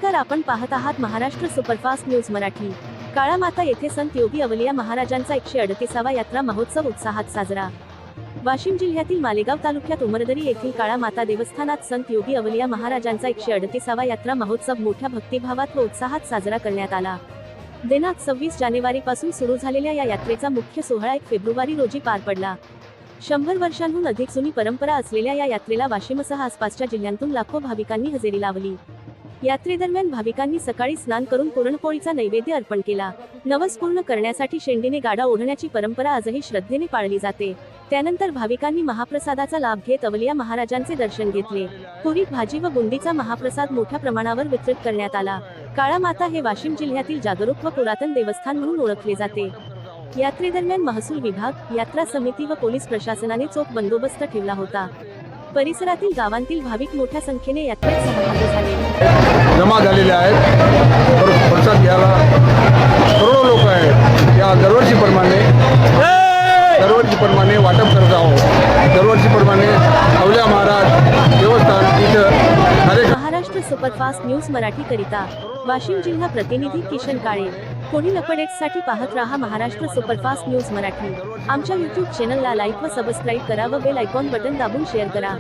नमस्कार, आपण पाहत आहात महाराष्ट्र सुपरफास्ट न्यूज मराठी। काळा माता येथे संत योगी अवलिया महाराजांचा 138वा यात्रा महोत्सव उत्साहात साजरा। वाशिम जिल्ह्यातील मालेगाव तालुक्यात उमरदरी येथील काळा माता देवस्थानात संत योगी अवलिया महाराजांचा 138वा यात्रा महोत्सव मोठ्या भक्तिभावात व उत्साहात साजरा करण्यात आला। दिनांक 26 जानेवारीपासून सुरू झालेल्या या यात्रेचा मुख्य सोहळा 1 फेब्रुवारी रोजी पार पडला। 100 वर्षांहून अधिक जुनी परंपरा असलेल्या या यात्रेला वाशिमसह आसपासच्या जिल्ह्यांतून लाखो भाविकांनी हजेरी लावली। यात्रेदरम्यान भाविकांनी सकाळी स्नान करून पुरणपोळीचा नैवेद्य अर्पण केला। नवस पूर्ण करण्यासाठी शेंडीने गाडा ओढण्याची परंपरा आजही श्रद्धेने पाळली जाते। त्यानंतर भाविकांनी महाप्रसादाचा लाभ घेत अवलिया महाराजांचे दर्शन घेतले। पुरी भाजी व बुंदीचा महाप्रसाद मोठ्या प्रमाणावर वितरित करण्यात आला। काळा माता हे वाशिम जिल्ह्यातील जागरूक व पुरातन देवस्थान म्हणून ओळखले जाते। यात्रेदरम्यान महसूल विभाग, यात्रा समिती व पोलीस प्रशासनाने चोख बंदोबस्त ठेवला होता। परिसरातील गावांतील भाविक मोठ्या संख्येने यात्रेत सहभागी झाले। जमा झालेले आहेत तर प्रसाद घ्यायला करोडो लोक आहेत। या दरवर्षीप्रमाणे वाटप करत आहोत। दरवर्षीप्रमाणे अवलिया महाराज देवस्थान इथं महाराष्ट्र सुपरफास्ट न्यूज मराठी करिता वाशिम जिल्हा प्रतिनिधी किशन काळे। पुढील अपडेट्ससाठी पाहत रहा महाराष्ट्र सुपरफास्ट न्यूज मराठी। आमच्या YouTube चॅनलला लाईक व सबस्क्राईब करा व बेल आयकॉन बटन दाबून शेअर करा।